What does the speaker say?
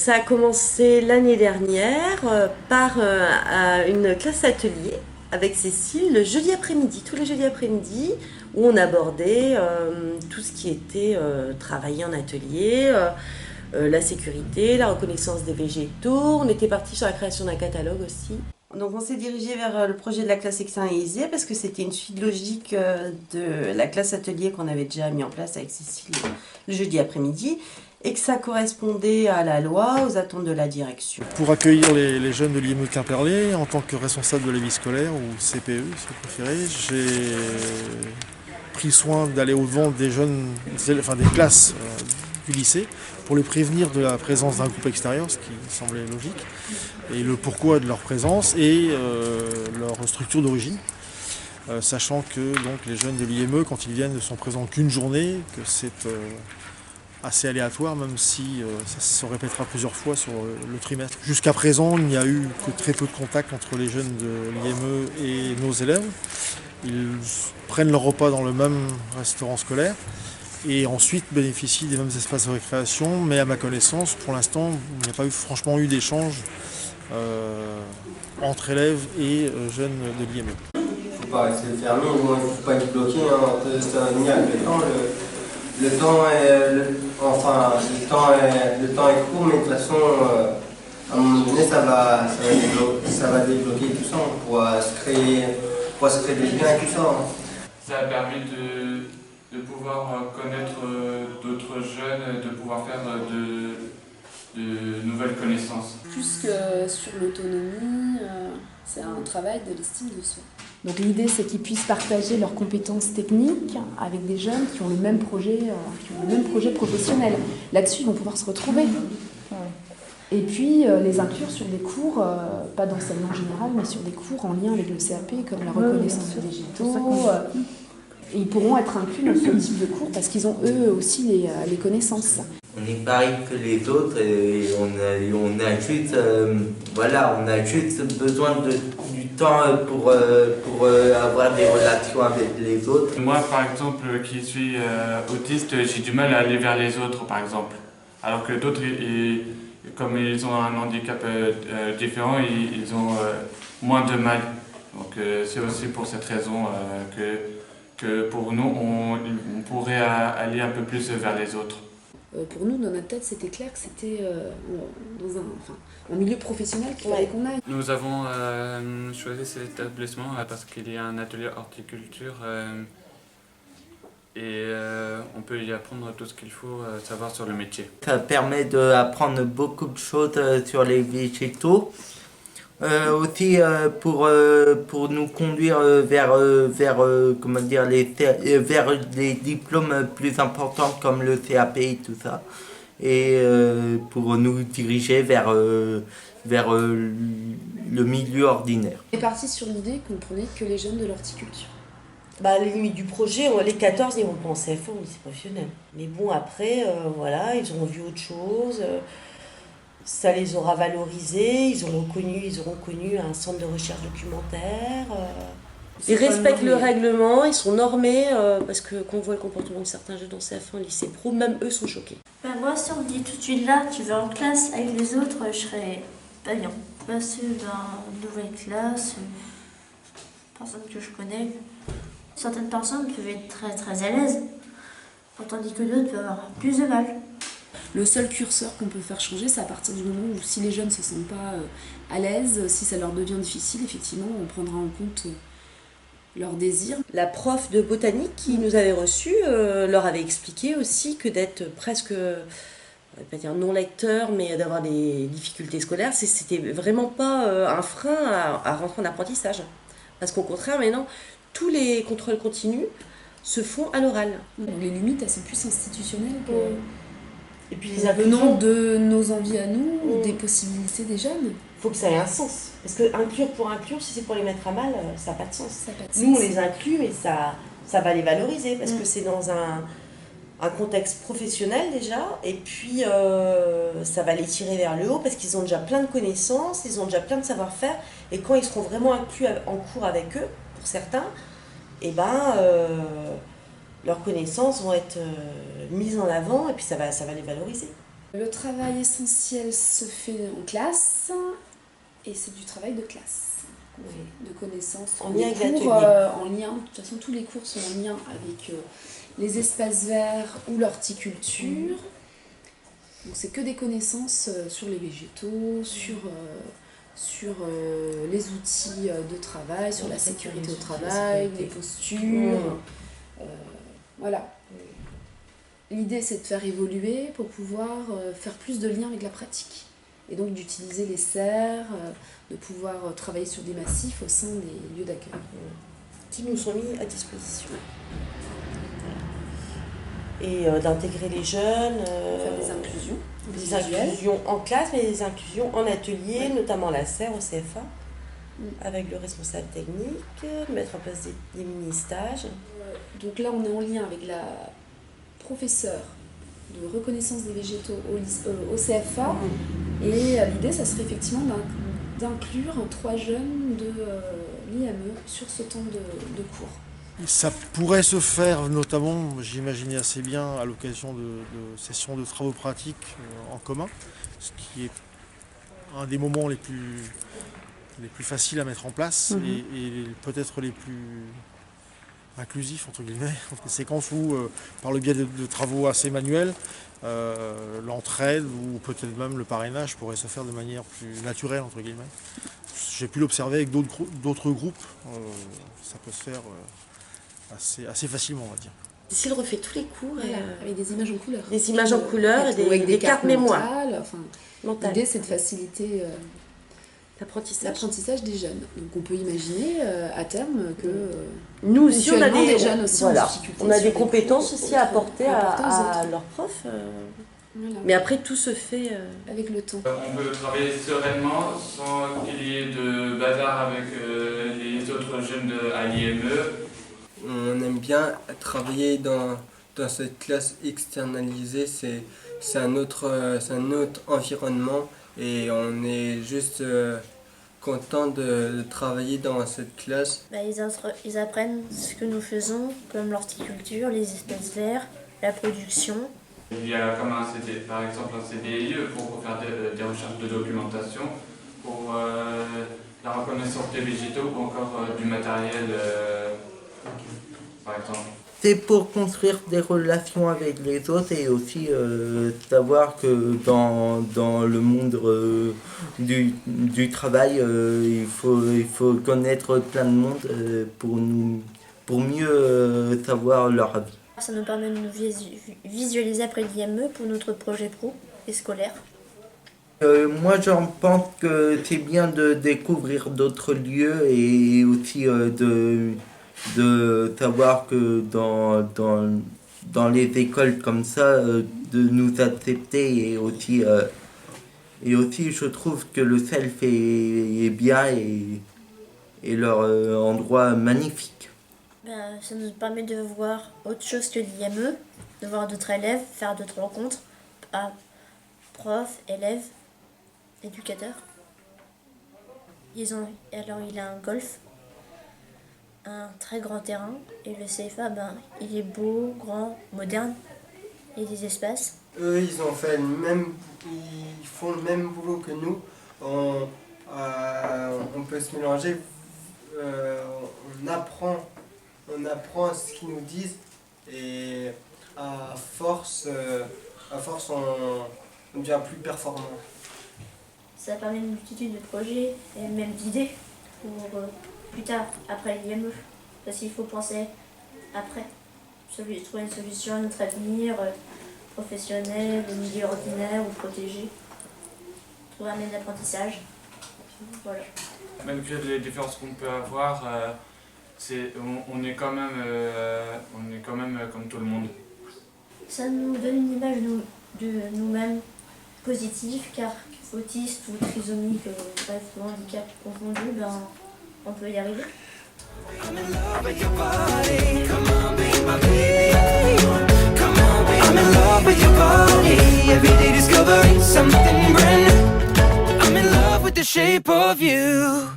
Ça a commencé l'année dernière par une classe atelier avec Cécile le jeudi après-midi, tous les jeudis après-midi, où on abordait tout ce qui était travaillé en atelier, la sécurité, la reconnaissance des végétaux. On était parti sur la création d'un catalogue aussi. Donc on s'est dirigé vers le projet de la classe externalisée parce que c'était une suite logique de la classe atelier qu'on avait déjà mis en place avec Cécile le jeudi après-midi et que ça correspondait à la loi, aux attentes de la direction. Pour accueillir les jeunes de l'IME Quimperlé, en tant que responsable de la vie scolaire, ou CPE si vous préférez, j'ai pris soin d'aller au-devant des jeunes, enfin des classes du lycée, pour les prévenir de la présence d'un groupe extérieur, ce qui semblait logique, et le pourquoi de leur présence et leur structure d'origine. Sachant que donc, les jeunes de l'IME, quand ils viennent, ne sont présents qu'une journée, que c'est assez aléatoire, même si ça se répétera plusieurs fois sur le trimestre. Jusqu'à présent, il n'y a eu que très peu de contact entre les jeunes de l'IME et nos élèves. Ils prennent leur repas dans le même restaurant scolaire et ensuite bénéficient des mêmes espaces de récréation, mais à ma connaissance, pour l'instant, il n'y a pas franchement eu d'échange entre élèves et jeunes de l'IME. Il ne faut pas rester fermé, il ne faut pas être bloqué, on peut se réunir avec le temps. Le temps est court, mais de toute façon, à un moment donné, ça va débloquer tout ça. On pourra se créer des liens et tout ça. Ça a permis de pouvoir connaître d'autres jeunes, de pouvoir faire de nouvelles connaissances. Plus que sur l'autonomie, c'est un travail de l'estime de soi. Donc l'idée, c'est qu'ils puissent partager leurs compétences techniques avec des jeunes qui ont le même projet, professionnel. Là-dessus, ils vont pouvoir se retrouver. Et puis les inclure sur des cours, pas d'enseignement général, mais sur des cours en lien avec le CAP, comme la reconnaissance des végétaux. Et ils pourront être inclus dans ce type de cours parce qu'ils ont eux aussi les connaissances. On est pareil que les autres et on a juste besoin du temps pour avoir des relations avec les autres. Moi, par exemple, qui suis autiste, j'ai du mal à aller vers les autres, par exemple. Alors que d'autres, comme ils ont un handicap différent, ils ont moins de mal. Donc c'est aussi pour cette raison que pour nous, on pourrait aller un peu plus vers les autres. Pour nous, dans notre tête, c'était clair que c'était un milieu professionnel qu'il fallait qu'on aille. Nous avons choisi cet établissement parce qu'il y a un atelier horticulture et on peut y apprendre tout ce qu'il faut savoir sur le métier. Ça permet d'apprendre beaucoup de choses sur les végétaux. Aussi pour nous conduire vers les diplômes plus importants comme le CAP et tout ça, et pour nous diriger vers le milieu ordinaire. On est parti sur l'idée qu'on prenait que les jeunes de l'horticulture. Les limites du projet, les 14 ils vont pas en CFA ou lycée professionnel. Mais bon après, ils auront vu autre chose. Ça les aura valorisés, ils auront connu un centre de recherche documentaire. Ils respectent le règlement, ils sont normés, parce que quand on voit le comportement de certains jeunes en CF1, lycée pro, même eux sont choqués. Moi, si on me dit tout de suite là, tu vas en classe avec les autres, je serais pas bien. Passer dans une nouvelle classe, personne que je connais. Certaines personnes peuvent être très très à l'aise, tandis que d'autres peuvent avoir plus de mal. Le seul curseur qu'on peut faire changer, c'est à partir du moment où si les jeunes ne se sentent pas à l'aise, si ça leur devient difficile, effectivement, on prendra en compte leurs désirs. La prof de botanique qui nous avait reçus leur avait expliqué aussi que d'être presque, on va pas dire non lecteur, mais d'avoir des difficultés scolaires, c'était vraiment pas un frein à rentrer en apprentissage. Parce qu'au contraire, maintenant, tous les contrôles continus se font à l'oral. Donc les limites, elles sont plus institutionnelles que... Et puis venant de nos envies à nous, des possibilités des jeunes. Il faut que ça ait un sens. Parce que inclure pour inclure, si c'est pour les mettre à mal, ça n'a pas de sens. Nous, on les inclut, mais ça va les valoriser, parce que c'est dans un contexte professionnel déjà, et puis ça va les tirer vers le haut, parce qu'ils ont déjà plein de connaissances, ils ont déjà plein de savoir-faire, et quand ils seront vraiment inclus en cours avec eux, pour certains, leurs connaissances vont être mises en avant et puis ça va les valoriser. Le travail essentiel se fait en classe et c'est du travail de classe, de connaissances. En Les lien avec cours, l'atelier. en lien, de toute façon tous les cours sont en lien avec les espaces verts ou l'horticulture. Donc c'est que des connaissances sur les végétaux, sur les outils de travail, sur la sécurité au travail, les postures. Voilà. L'idée, c'est de faire évoluer pour pouvoir faire plus de liens avec la pratique. Et donc d'utiliser les serres, de pouvoir travailler sur des massifs au sein des lieux d'accueil. Qui nous sont mis à disposition. Et d'intégrer les jeunes. Faire des inclusions. Des inclusions en classe, mais des inclusions en atelier, notamment la serre au CFA, avec le responsable technique, mettre en place des mini-stages. Donc là, on est en lien avec la professeure de reconnaissance des végétaux au CFA. Et l'idée, ça serait effectivement d'inclure 3 jeunes de l'IME sur ce temps de cours. Ça pourrait se faire notamment, j'imaginais assez bien, à l'occasion de sessions de travaux pratiques en commun, ce qui est un des moments les plus faciles à mettre en place et peut-être les plus inclusifs, entre guillemets, des séquences où, par le biais de travaux assez manuels, l'entraide ou peut-être même le parrainage pourrait se faire de manière plus naturelle, entre guillemets. J'ai pu l'observer avec d'autres groupes, ça peut se faire assez facilement, on va dire. Cécile refait tous les cours. Voilà, avec des images en couleur. Des images en couleur et avec des cartes mémoire. Mentales. L'idée, c'est de faciliter l'apprentissage des jeunes. Donc on peut imaginer à terme que nous aussi, on a des jeunes aussi voilà, en difficulté. on a des compétences aussi à apporter à leurs profs. Voilà. Mais après, tout se fait avec le temps. On peut travailler sereinement sans qu'il y ait de bazar avec les autres jeunes à l'IME. On aime bien travailler dans cette classe externalisée, c'est un autre environnement et on est juste content de travailler dans cette classe. Ils apprennent ce que nous faisons, comme l'horticulture, les espaces verts, la production. Il y a comme par exemple un CDI pour faire des recherches de documentation, pour la reconnaissance des végétaux ou encore du matériel, par exemple. C'est pour construire des relations avec les autres et aussi savoir que dans le monde du travail, il faut connaître plein de monde pour mieux savoir leur avis. Ça nous permet de nous visualiser après l'IME pour notre projet pro et scolaire. Moi, j'en pense que c'est bien de découvrir d'autres lieux et aussi de savoir que dans les écoles comme ça, de nous accepter et aussi je trouve que le self est bien et leur endroit magnifique. Ça nous permet de voir autre chose que l'IME, de voir d'autres élèves, faire d'autres rencontres, profs, élèves, éducateurs. Il a un golf, un très grand terrain, et le CFA, il est beau, grand, moderne, et des espaces. Eux, ils font le même boulot que nous. On peut se mélanger, on apprend ce qu'ils nous disent et à force on devient plus performant. Ça permet une multitude de projets et même d'idées pour plus tard, après l'IME. Parce qu'il faut penser après, trouver une solution à notre avenir professionnel, au milieu ordinaire ou protégé. Trouver un meilleur apprentissage. Voilà. Malgré les différences qu'on peut avoir, on est quand même comme tout le monde. Ça nous donne une image de nous-mêmes positive, car autiste ou trisomique, bref, ou handicap confondu, on peut y arriver. I'm in love with your body, come on be my baby. Come on be I'm in love with your body, every day discovering something brand new. I'm in love with the shape of you.